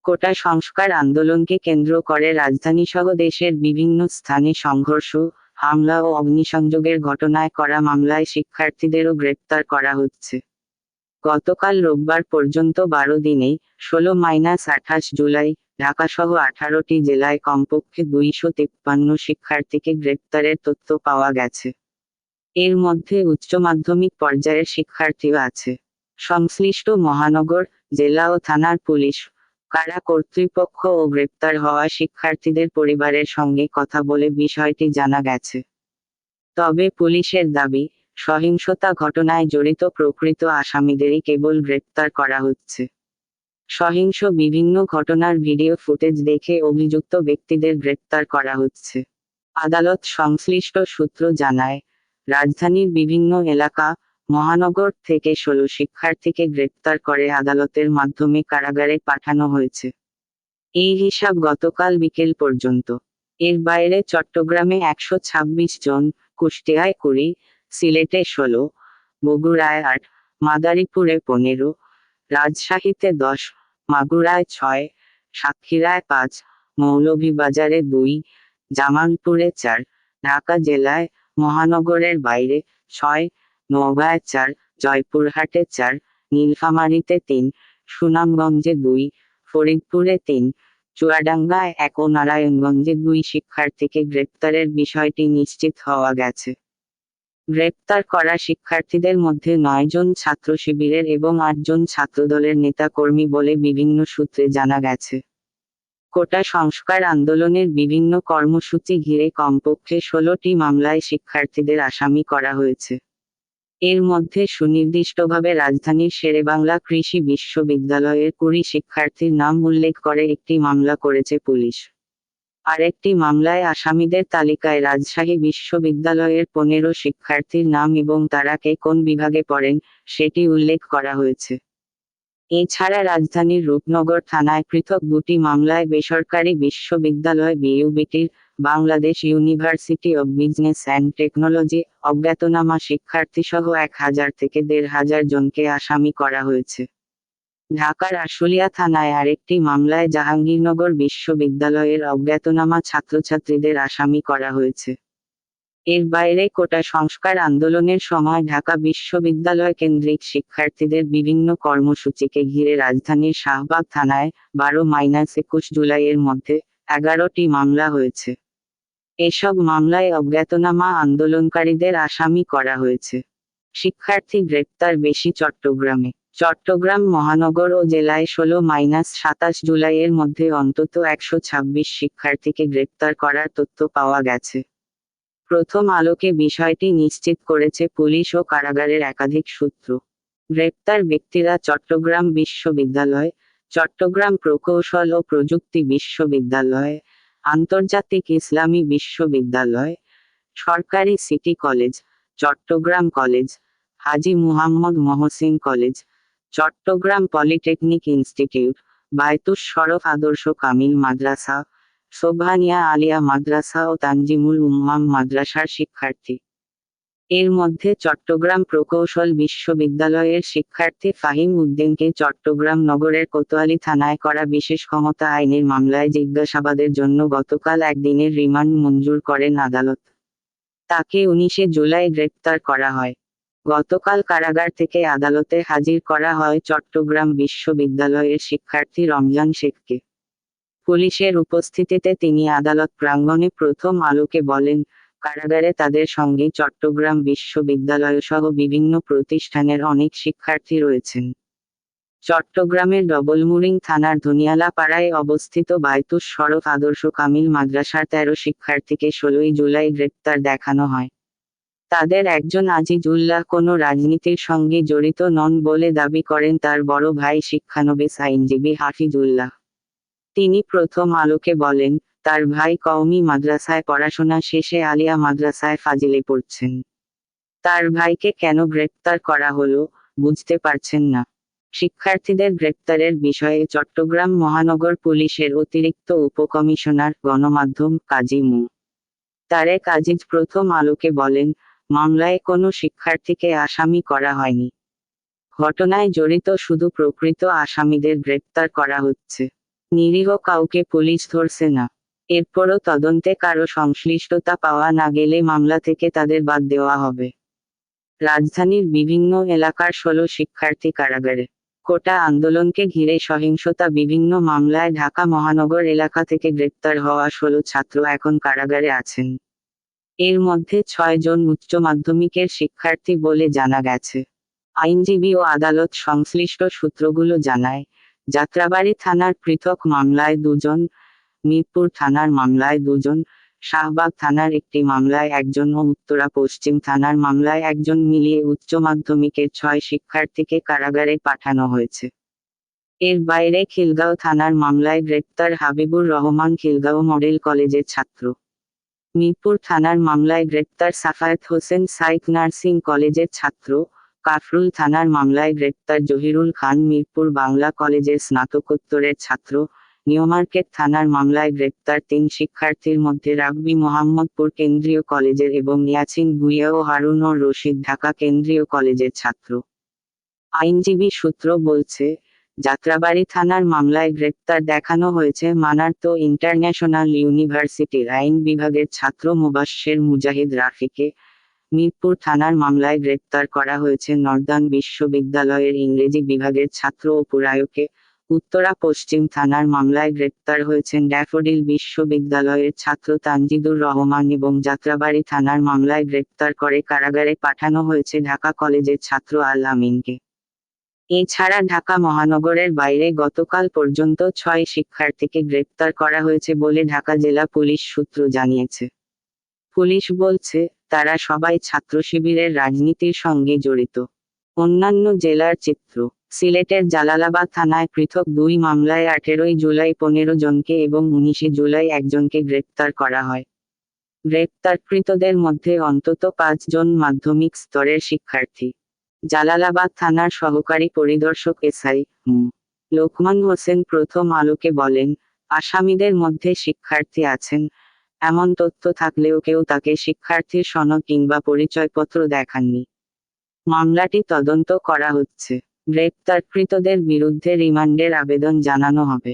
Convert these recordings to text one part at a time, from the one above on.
কোটা সংস্কার আন্দোলনকে কেন্দ্র করে রাজধানীসহ দেশের বিভিন্ন স্থানে সংঘর্ষ, হামলা ও অগ্নিসংযোগের ঘটনায় করা মামলায় শিক্ষার্থীদেরও গ্রেপ্তার করা হচ্ছে। গতকাল রোববার পর্যন্ত 12 দিনে 16-28 জুলাই ঢাকাসহ 18টি জেলায় কমপক্ষে 253 শিক্ষার্থীকে গ্রেপ্তারের তথ্য পাওয়া গেছে। এর মধ্যে উচ্চ মাধ্যমিক পর্যায়ের শিক্ষার্থীও আছে। সংশ্লিষ্ট মহানগর, জেলা ও থানার পুলিশ, কারা কর্তৃপক্ষ ও গ্রেপ্তার হওয়া শিক্ষার্থীদের পরিবারের সঙ্গে কথা বলে বিষয়টি জানা গেছে। তবে পুলিশের দাবি, সহিংসতা ঘটনায় জড়িত প্রকৃত আসামিদেরই কেবল গ্রেপ্তার করা হচ্ছে। সহিংস বিভিন্ন ঘটনার ভিডিও ফুটেজ দেখে অভিযুক্ত ব্যক্তিদের গ্রেপ্তার করা হচ্ছে। আদালত সংশ্লিষ্ট সূত্র জানায়, রাজধানীর বিভিন্ন এলাকা, মহানগর থেকে 16 শিক্ষার্থীকে গ্রেপ্তার করে আদালতের মাধ্যমে কারাগারে পাঠানো হয়েছে। এই হিসাব গতকাল বিকেল পর্যন্ত। এর বাইরে চট্টগ্রামে 126 জন, কুষ্টিয়ায় 20, সিলেটে 16, বগুড়ায় 8, মাদারীপুরে 15, রাজশাহীতে 10, মাগুরায় 6, সাতক্ষীরায় 5, মৌলভীবাজারে 2, জামালপুরে 4, ঢাকা জেলায়, মহানগরের বাইরে 6, নওগাঁয় 4, জয়পুরহাটে 4, নীলফামারীতে 3, সুনামগঞ্জে 2, ফরিদপুরে 3, চুয়াডাঙ্গায় 1 ও নারায়ণগঞ্জে 2 শিক্ষার্থীকে গ্রেপ্তারের বিষয়টি নিশ্চিত হওয়া গেছে। গ্রেপ্তার করা শিক্ষার্থীদের মধ্যে 9 জন ছাত্র শিবিরের এবং 8 জন ছাত্রদলের নেতাকর্মী বলে বিভিন্ন সূত্রে জানা গেছে। কোটা সংস্কার আন্দোলনের বিভিন্ন কর্মসূচি ঘিরে কমপক্ষে 16টি মামলায় শিক্ষার্থীদের আসামি করা হয়েছে। এর মধ্যে সুনির্দিষ্টভাবে রাজধানীর শেরেবাংলা কৃষি বিশ্ববিদ্যালয়ের 20 শিক্ষার্থীর নাম উল্লেখ করে একটি মামলা করেছে পুলিশ। আরেকটি মামলায় আসামিদের তালিকায় রাজশাহী বিশ্ববিদ্যালয়ের 15 শিক্ষার্থীর নাম এবং তারা কে কোন বিভাগে পড়েন, সেটি উল্লেখ করা হয়েছে। এছাড়া রাজধানীর রূপনগর থানায় পৃথক 2টি মামলায় বেসরকারি বিশ্ববিদ্যালয় বিইউবিটির Bangladesh university of business and technology অজ্ঞাতনামা শিক্ষার্থীসহ 1000 থেকে 1500 জনকে আসামি করা হয়েছে। ঢাকার আশুলিয়া থানায় আরেকটি মামলায় জাহাঙ্গীরনগর বিশ্ববিদ্যালয়ের অজ্ঞাতনামা ছাত্রছাত্রীদের আসামি করা হয়েছে। এর বাইরে কোটা সংস্কার আন্দোলনের সময় ঢাকা বিশ্ববিদ্যালয় কেন্দ্রিক শিক্ষার্থীদের বিভিন্ন কর্মসূচিকে ঘিরে রাজধানীর শাহবাগ থানায় 12-21 জুলাইয়ের মধ্যে 11টি মামলা হয়েছে। এসব মামলায় অজ্ঞাতনামা আন্দোলনকারীদের আসামি করা হয়েছে। শিক্ষার্থী গ্রেপ্তার বেশি চট্টগ্রামে। চট্টগ্রাম মহানগর ও জেলায় 16-27 জুলাইয়ের মধ্যে অন্তত 126 শিক্ষার্থীকে গ্রেপ্তার করার তথ্য পাওয়া গেছে। প্রথম আলোকে বিষয়টি নিশ্চিত করেছে পুলিশ ও কারাগারের একাধিক সূত্র। গ্রেপ্তার ব্যক্তিরা চট্টগ্রাম বিশ্ববিদ্যালয়, চট্টগ্রাম প্রকৌশল ও প্রযুক্তি বিশ্ববিদ্যালয়, আন্তর্জাতিক ইসলামী বিশ্ববিদ্যালয়, সরকারি city college, Chattogram college, Haji Muhammad Mohsin college, Chattogram polytechnic institute, Baitus Sharaf Adarsha Kamil মাদ্রাসা, সোবহানিয়া আলিয়া মাদ্রাসা ও তানজিমুল উম্মাম মাদ্রাসার শিক্ষার্থী। এর মধ্যে চট্টগ্রাম প্রকৌশল বিশ্ববিদ্যালয়ের শিক্ষার্থী ফাহিম উদ্দিনকে চট্টগ্রাম নগরের কোতোয়ালি থানায় করা বিশেষ ক্ষমতা আইনের মামলায় জিজ্ঞাসাবাদের জন্য গতকাল 1 দিনের রিমান্ড মঞ্জুর করেন আদালত। তাকে 19 জুলাই গ্রেপ্তার করা হয়। গতকাল কারাগার থেকে আদালতে হাজির করা হয় চট্টগ্রাম বিশ্ববিদ্যালয়ের শিক্ষার্থী রমজান শেখকে। পুলিশের উপস্থিতিতে তিনি আদালত প্রাঙ্গণে প্রথম আলোকে বলেন, কারাগারে তাদের সঙ্গে চট্টগ্রাম বিশ্ববিদ্যালয়সহ বিভিন্ন প্রতিষ্ঠানের অনেক শিক্ষার্থী রয়েছেন। চট্টগ্রামের ডবলমুরিং থানার ধনিয়ালা পাড়ায় অবস্থিত বায়তুস শরফ আদর্শ কামিল মাদ্রাসার 13 শিক্ষার্থীকে 16 জুলাই গ্রেপ্তার দেখানো হয়। তাদের একজন আজিজুল্লাহ কোনো রাজনীতির সঙ্গে জড়িত নন বলে দাবি করেন তার বড় ভাই শিক্ষানবিশ আইনজীবী হাফিজুল্লাহ। তিনি প্রথম আলোকে বলেন, তার ভাই কওমি মাদ্রাসায় পড়াশোনা শেষে আলিয়া মাদ্রাসায় ফাজিলে পড়ছেন। তার ভাইকে কেন গ্রেপ্তার করা হলো, বুঝতে পারছেন না। শিক্ষার্থীদের গ্রেপ্তারের বিষয়ে চট্টগ্রাম মহানগর পুলিশের অতিরিক্ত উপকমিশনার গণমাধ্যম কাজী মু. তারেক আজিজ প্রথম আলোকে বলেন, মামলায় কোনো শিক্ষার্থীকে আসামি করা হয়নি। ঘটনায় জড়িত শুধু প্রকৃত আসামিদের গ্রেপ্তার করা হচ্ছে। নিরীহ কাউকে পুলিশ ধরছে না। এরপরও তদন্তে কারো সংশ্লিষ্টতা পাওয়া না গেলে মামলা থেকে তাদের বাদ দেওয়া হবে। রাজধানীর বিভিন্ন এলাকার 16 শিক্ষার্থী কারাগারে। কোটা আন্দোলনকে ঘিরে সহিংসতা বিভিন্ন মামলায় ঢাকা মহানগর এলাকা থেকে গ্রেপ্তার হওয়া 16 ছাত্র এখন কারাগারে আছেন। এর মধ্যে 6 জন উচ্চ মাধ্যমিকের শিক্ষার্থী বলে জানা গেছে। আইনজীবী ও আদালত সংশ্লিষ্ট সূত্রগুলো জানায়, যাত্রাবাড়ী থানার পৃথক মামলায় 2 জন, মিরপুর থানার মামলায় 2 জন, শাহবাগ থানার একটি মামলায় 1 জন ও উত্তরা পশ্চিম থানার মামলায় 1 জন মিলিয়ে উচ্চ মাধ্যমিকের 6 শিক্ষার্থীকে কারাগারে পাঠানো হয়েছে। এর বাইরে খিলগাঁও থানার মামলায় গ্রেপ্তার হাবিবুর রহমান খিলগাঁও মডেল কলেজের ছাত্র। মিরপুর থানার মামলায় গ্রেপ্তার সাফায়েত হোসেন সাইক নার্সিং কলেজের ছাত্র। কাফরুল থানার মামলায় গ্রেপ্তার জহিরুল খান মিরপুর বাংলা কলেজের স্নাতকোত্তরের ছাত্র। নিউমার্কেট থানার মামলায় গ্রেপ্তার 3 শিক্ষার্থীর মধ্যে রাব্বি মোহাম্মদপুর কেন্দ্রীয় কলেজের এবং ইয়াছিন ভুঁইয়া ও হারুন ও রশিদ ঢাকা কেন্দ্রীয় কলেজের ছাত্র। আইনজীবী সূত্র বলছে, যাত্রাবাড়ী থানার মামলায় গ্রেপ্তার দেখানো হয়েছে মানার্তো ইন্টারন্যাশনাল ইউনিভার্সিটির আইন বিভাগের ছাত্র মুবাশ্শের মুজাহিদ রাফিকে। মিরপুর থানার মামলায় গ্রেপ্তার করা হয়েছে নর্দার্ন বিশ্ববিদ্যালয়ের ইংরেজি বিভাগের ছাত্র অপুরায়কে। উত্তরা পশ্চিম থানার মামলায় গ্রেপ্তার হয়েছেন ড্যাফোডিল বিশ্ববিদ্যালয়ের ছাত্র তানজিদুর রহমান এবং যাত্রাবাড়ী থানার মামলায় গ্রেপ্তার করে কারাগারে পাঠানো হয়েছে ঢাকা কলেজের ছাত্র আল আমিনকে। এছাড়া ঢাকা মহানগরের বাইরে গতকাল পর্যন্ত 6 শিক্ষার্থীকে গ্রেপ্তার করা হয়েছে বলে ঢাকা জেলা পুলিশ সূত্র জানিয়েছে। পুলিশ বলছে, তারা সবাই ছাত্র শিবিরের রাজনীতির সঙ্গে জড়িত। অন্যান্য জেলার চিত্র। সিলেটের জালালাবাদ থানায় পৃথক 2 মামলায় 18 জুলাই 15 জনকে এবং 19 জুলাই 1 জনকে গ্রেপ্তার করা হয়। গ্রেপ্তারকৃতদের মধ্যে অন্তত 5 জন মাধ্যমিক স্তরের শিক্ষার্থী। জালালাবাদ থানার সহকারী পরিদর্শক এসআই মো. লোকমান হোসেন প্রথম আলোকে বলেন, আসামিদের মধ্যে শিক্ষার্থী আছেন, এমন তথ্য থাকলেও কেউ তাকে শিক্ষার্থীর সনদ কিংবা পরিচয়পত্র দেখাননি। মামলাটি তদন্ত করা হচ্ছে। গ্রেপ্তারকৃতদের বিরুদ্ধে রিমান্ডের আবেদন জানানো হবে।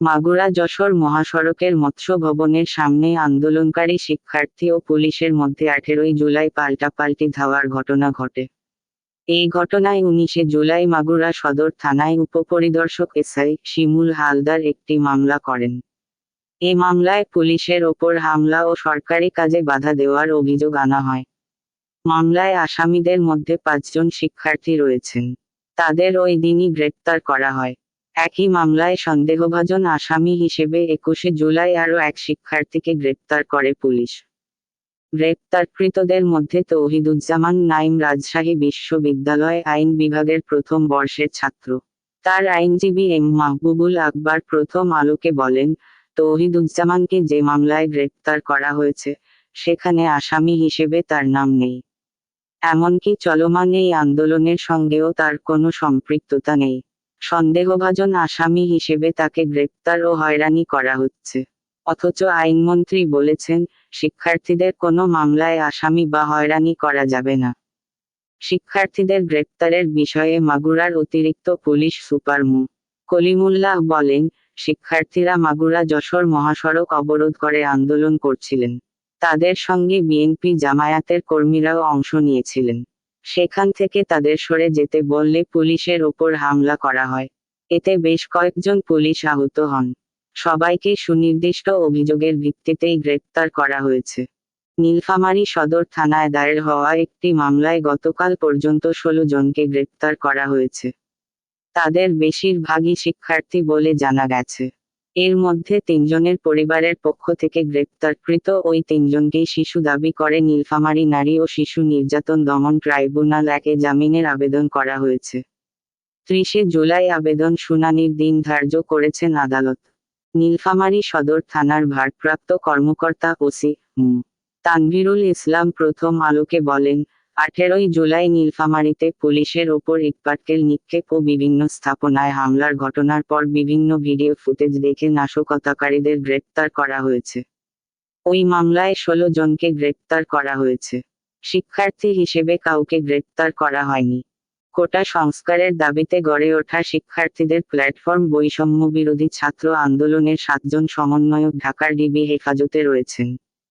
মাগুরা যশোর মহাসড়কের মৎস্য ভবনের সামনে আন্দোলনকারী শিক্ষার্থী ও পুলিশের মধ্যে 18 জুলাই পাল্টাপাল্টি ধাওয়ার ঘটনা ঘটে। এই ঘটনায় 19 জুলাই মাগুরা সদর থানায় উপপরিদর্শক এসআই শিমুল হালদার একটি মামলা করেন। এ মামলায় পুলিশের ওপর হামলা ও সরকারি কাজে বাধা দেওয়ার অভিযোগ আনা হয়। মামলায় আসামিদের মধ্যে 5 জন শিক্ষার্থী রয়েছেন। তাদের ওই দিনই গ্রেপ্তার করা হয়। একই মামলায় সন্দেহভাজন আসামি হিসেবে 21 জুলাই আরও 1 শিক্ষার্থীকে গ্রেপ্তার করে পুলিশ। গ্রেপ্তারকৃতদের মধ্যে তৌহিদুজ্জামান নাইম রাজশাহী বিশ্ববিদ্যালয় আইন বিভাগের প্রথম বর্ষের ছাত্র। তার আইনজীবী এম মাহবুবুল আকবর প্রথম আলোকে বলেন, তৌহিদুজ্জামানকে যে মামলায় গ্রেপ্তার করা হয়েছে, সেখানে আসামি হিসেবে তার নাম নেই। এমনকি চলমান এই আন্দোলনের সঙ্গেও তার কোনো সম্পৃক্ততা নেই। সন্দেহভাজন আসামি হিসেবে তাকে গ্রেপ্তার ও হয়রানি করা হচ্ছে। অথচ আইনমন্ত্রী বলেছেন, শিক্ষার্থীদের কোনো মামলায় আসামি বা হয়রানি করা যাবে না। শিক্ষার্থীদের গ্রেপ্তারের বিষয়ে মাগুরার অতিরিক্ত পুলিশ সুপার মো. কলিমুল্লাহ বলেন, শিক্ষার্থীরা মাগুরা যশোর মহাসড়ক অবরোধ করে আন্দোলন করছিলেন। তাদের সঙ্গে বিএনপি জামায়াতের কর্মীরাও অংশ নিয়েছিলেন। সেখান থেকে তাদের সরে যেতে বললে পুলিশের ওপর হামলা করা হয়। এতে বেশ কয়েকজন পুলিশ আহত হন। সবাইকে সুনির্দিষ্ট অভিযোগের ভিত্তিতেই গ্রেপ্তার করা হয়েছে। নীলফামারী সদর থানায় দায়ের হওয়া একটি মামলায় গতকাল পর্যন্ত 16 জনকে গ্রেপ্তার করা হয়েছে। তাদের বেশিরভাগই শিক্ষার্থী বলে জানা গেছে। এর মধ্যে 3 জনের পরিবারের পক্ষ থেকে গ্রেপ্তারকৃত ওই 3 জনকেই শিশু দাবি করে নীলফামারী নারী ও শিশু নির্যাতন দমন ট্রাইব্যুনাল 1-এ জামিনের আবেদন করা হয়েছে। 30 জুলাই আবেদন শুনানির দিন ধার্য করেছেন আদালত। নীলফামারী সদর থানার ভারপ্রাপ্ত কর্মকর্তা ওসি মো. তানভীরুল ইসলাম প্রথম আলোকে বলেন, 18 জুলাই নীলফামারীতে পুলিশের ওপর ইটপাটকেল নিক্ষেপ ও বিভিন্ন স্থাপনায় হামলার ঘটনার পর বিভিন্ন ভিডিও ফুটেজ দেখে নাশকতাকারীদের গ্রেপ্তার করা হয়েছে। ওই মামলায় 16 জনকে গ্রেপ্তার করা হয়েছে। শিক্ষার্থী হিসেবে কাউকে গ্রেপ্তার করা হয়নি। কোটা সংস্কারের দাবিতে গড়ে ওঠা শিক্ষার্থীদের প্ল্যাটফর্ম বৈষম্য বিরোধী ছাত্র আন্দোলনের 7 জন সমন্বয়ক ঢাকার ডিবি হেফাজতে রয়েছেন।